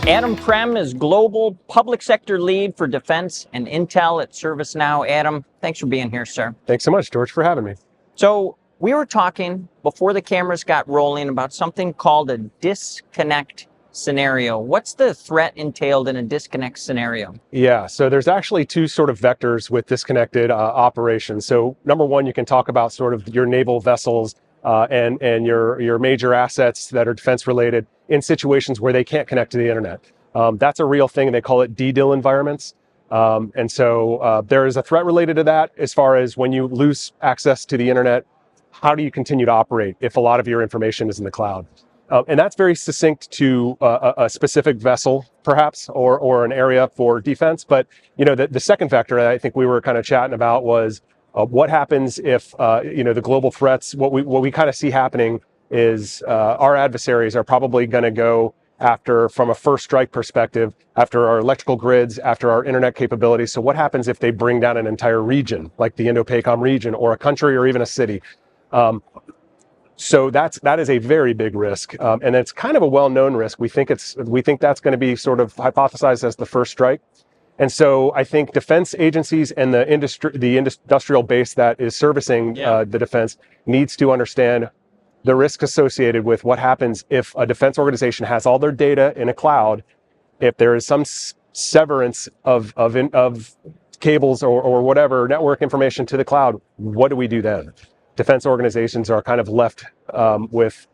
Adam Prem is Global Public Sector Lead for Defense and Intel at ServiceNow. Adam, thanks for being here, sir. Thanks so much, George, for having me. So we were talking before the cameras got rolling about something called a disconnect scenario. What's the threat entailed in a disconnect scenario? Yeah, so there's actually two sort of vectors with disconnected operations. So number one, you can talk about sort of your naval vessels and your major assets that are defense related in situations where they can't connect to the internet. That's a real thing. They call it DDIL environments. And so there is a threat related to that as far as when you lose access to the internet, how do you continue to operate if a lot of your information is in the cloud? And that's very succinct to a specific vessel, perhaps, or an area for defense. But you know, the second factor I think we were kind of chatting about was what happens if the global threats. What we kind of see happening is our adversaries are probably going to go after, from a first strike perspective, after our electrical grids, after our internet capabilities. So what happens if they bring down an entire region, like the Indo-PACOM region, or a country, or even a city? So that is a very big risk, and it's kind of a well-known risk. We think that's going to be sort of hypothesized as the first strike, and so I think defense agencies and the industrial base that is servicing the defense needs to understand the risk associated with what happens if a defense organization has all their data in a cloud. If there is some severance of cables or whatever network information to the cloud, what do we do then? Defense organizations are kind of left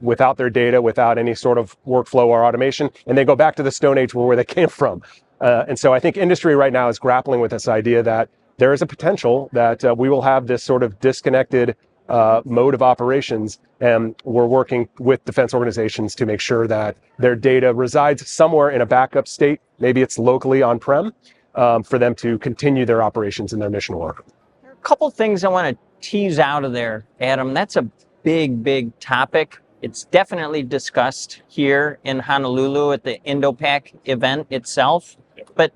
without their data, without any sort of workflow or automation, and they go back to the Stone Age where they came from. And so I think industry right now is grappling with this idea that there is a potential that we will have this sort of disconnected mode of operations, and we're working with defense organizations to make sure that their data resides somewhere in a backup state. Maybe it's locally on-prem for them to continue their operations and their mission work. There are a couple things I want to tease out of there, Adam. That's a big topic. It's definitely discussed here in Honolulu at the Indo-PAC event itself. But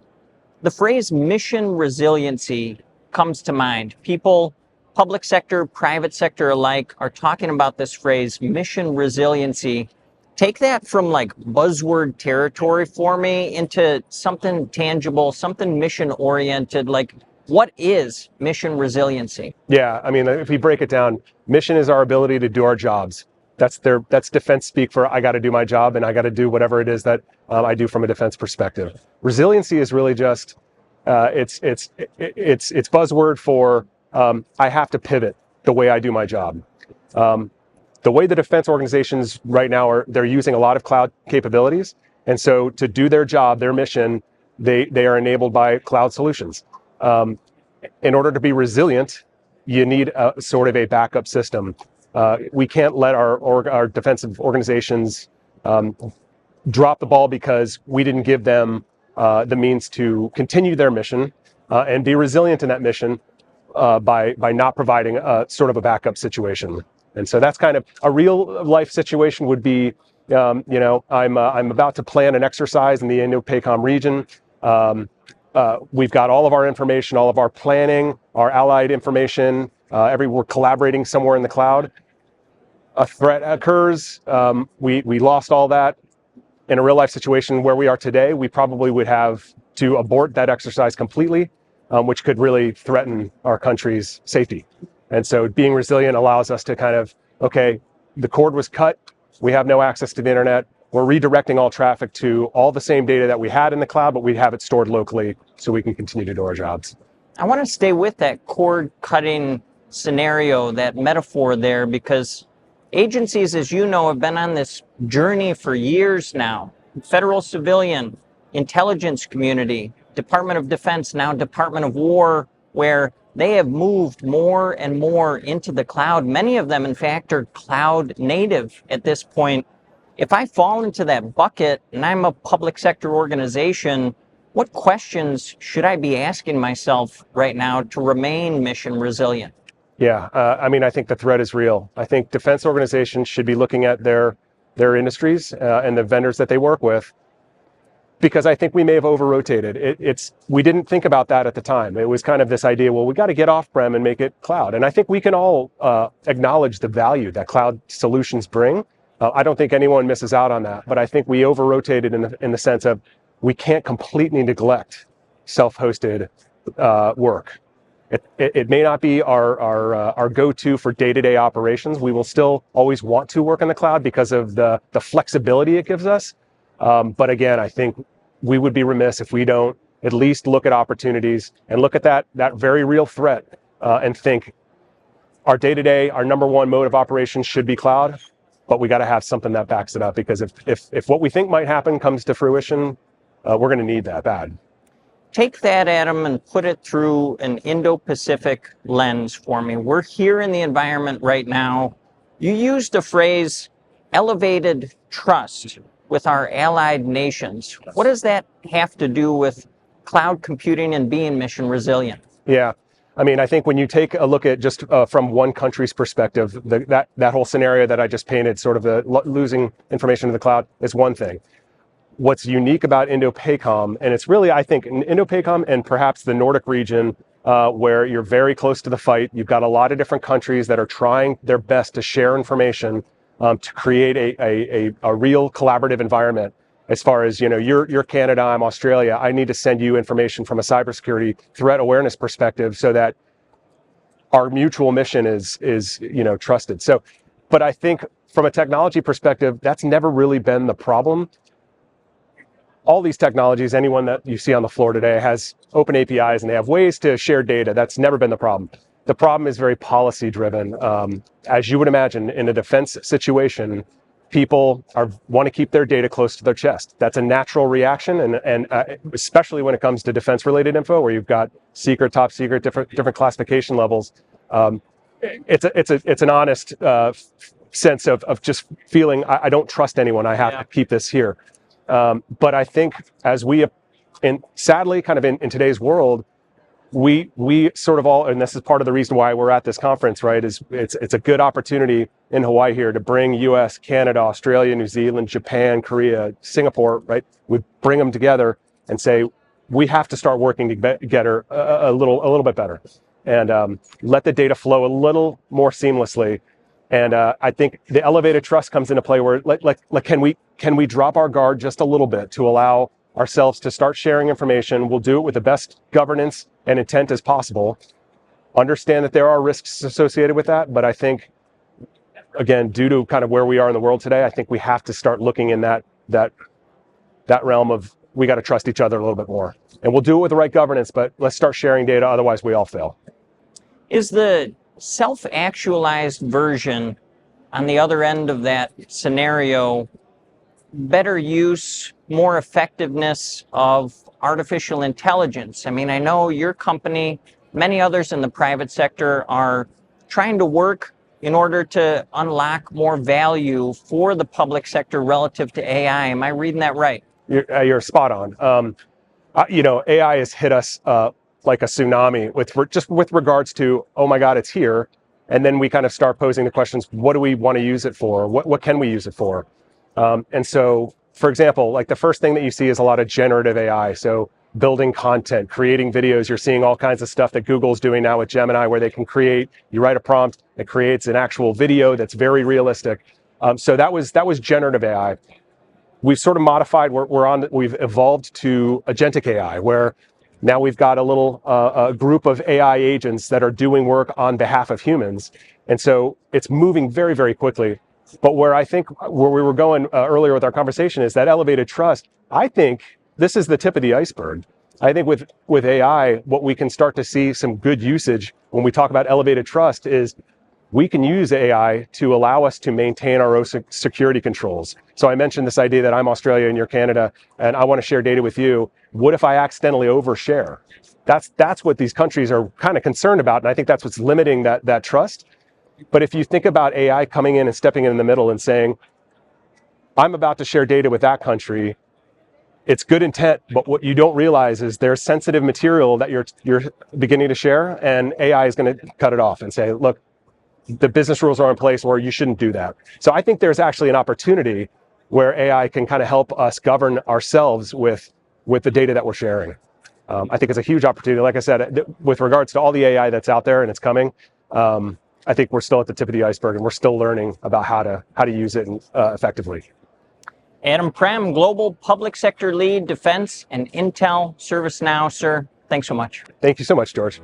the phrase mission resiliency comes to mind. People, public sector, private sector alike, are talking about this phrase, mission resiliency. Take that from like buzzword territory for me into something tangible, something mission oriented. Like, what is mission resiliency? Yeah, I mean, if we break it down, mission is our ability to do our jobs. That's defense speak for I got to do my job and I got to do whatever it is that I do from a defense perspective. Resiliency is really just it's buzzword for I have to pivot the way I do my job. The way the defense organizations right now they're using a lot of cloud capabilities, and so to do their job, their mission, they are enabled by cloud solutions. In order to be resilient, you need a sort of a backup system. We can't let our defensive organizations drop the ball because we didn't give them the means to continue their mission and be resilient in that mission by not providing a sort of a backup situation. And so that's kind of a real life situation would be, I'm about to plan an exercise in the Indo-PACOM region. We've got all of our information, all of our planning, our allied information, we're collaborating somewhere in the cloud. A threat occurs, we lost all that. In a real life situation where we are today, we probably would have to abort that exercise completely, which could really threaten our country's safety. And so being resilient allows us to kind of, okay, the cord was cut, we have no access to the internet, we're redirecting all traffic to all the same data that we had in the cloud, but we have it stored locally so we can continue to do our jobs. I want to stay with that cord cutting scenario, that metaphor there, because agencies, as you know, have been on this journey for years now. Federal civilian, intelligence community, Department of Defense, now Department of War, where they have moved more and more into the cloud. Many of them, in fact, are cloud native at this point. If I fall into that bucket and I'm a public sector organization, what questions should I be asking myself right now to remain mission resilient? Yeah, I think the threat is real. I think defense organizations should be looking at their industries and the vendors that they work with, because I think we may have over-rotated. We didn't think about that at the time. It was kind of this idea, well, we got to get off-prem and make it cloud. And I think we can all acknowledge the value that cloud solutions bring. I don't think anyone misses out on that, but I think we over-rotated in the sense of we can't completely neglect self-hosted work. It may not be our go-to for day-to-day operations. We will still always want to work in the cloud because of the flexibility it gives us. But again, I think we would be remiss if we don't at least look at opportunities and look at that very real threat and think our day-to-day, our number one mode of operation should be cloud, but we got to have something that backs it up, because if what we think might happen comes to fruition, we're going to need that bad. Take that, Adam, and put it through an Indo-Pacific lens for me. We're here in the environment right now. You used the phrase elevated trust with our allied nations. What does that have to do with cloud computing and being mission resilient? Yeah. I mean, I think when you take a look at just from one country's perspective, that whole scenario that I just painted, sort of the losing information to the cloud, is one thing. What's unique about Indo-PACOM, and it's really, I think, in Indo-PACOM and perhaps the Nordic region, where you're very close to the fight, you've got a lot of different countries that are trying their best to share information to create a real collaborative environment. As far as, you're Canada, I'm Australia, I need to send you information from a cybersecurity threat awareness perspective so that our mutual mission is trusted. So, but I think from a technology perspective, that's never really been the problem. All these technologies, anyone that you see on the floor today has open APIs and they have ways to share data. That's never been the problem. The problem is very policy driven. As you would imagine, in a defense situation, people want to keep their data close to their chest. That's a natural reaction, and especially when it comes to defense-related info, where you've got secret, top secret, different classification levels. It's an honest sense of just feeling I don't trust anyone. I have to keep this here. But I think as sadly, kind of in today's world, we sort of all, and this is part of the reason why we're at this conference, right, is it's a good opportunity in Hawaii here to bring US, Canada, Australia, New Zealand, Japan, Korea, Singapore, right? We bring them together and say, we have to start working together a little bit better, and let the data flow a little more seamlessly. And I think the elevated trust comes into play where, can we drop our guard just a little bit to allow ourselves to start sharing information? We'll do it with the best governance and intent as possible. Understand that there are risks associated with that, but I think, again, due to kind of where we are in the world today, I think we have to start looking in that realm of, we got to trust each other a little bit more. And we'll do it with the right governance, but let's start sharing data, otherwise we all fail. Is the self-actualized version on the other end of that scenario better use, more effectiveness of artificial intelligence? I mean, I know your company, many others in the private sector are trying to work in order to unlock more value for the public sector relative to AI. Am I reading that right? You're spot on. AI has hit us like a tsunami with regards to, oh my God, it's here. And then we kind of start posing the questions, what do we want to use it for? What can we use it for? And so, for example, like the first thing that you see is a lot of generative AI. So building content, creating videos. You're seeing all kinds of stuff that Google's doing now with Gemini, where they can you write a prompt, it creates an actual video that's very realistic. So that was generative AI. We've sort of modified, we've evolved to agentic AI, where now we've got a group of AI agents that are doing work on behalf of humans. And so it's moving very, very quickly. But where we were going earlier with our conversation is that elevated trust. I think this is the tip of the iceberg. I think with AI, what we can start to see some good usage when we talk about elevated trust is we can use AI to allow us to maintain our own security controls. So I mentioned this idea that I'm Australia and you're Canada, and I want to share data with you. What if I accidentally overshare? That's what these countries are kind of concerned about, and I think that's what's limiting that trust. But if you think about AI coming in and stepping in the middle and saying, I'm about to share data with that country, it's good intent, but what you don't realize is there's sensitive material that you're beginning to share, and AI is going to cut it off and say, look, the business rules are in place where you shouldn't do that. So I think there's actually an opportunity where AI can kind of help us govern ourselves with the data that we're sharing. I think it's a huge opportunity. Like I said, with regards to all the AI that's out there and it's coming, I think we're still at the tip of the iceberg, and we're still learning about how to use it effectively. Adam Prem, Global Public Sector Lead, Defense and Intel, ServiceNow, sir. Thanks so much. Thank you so much, George.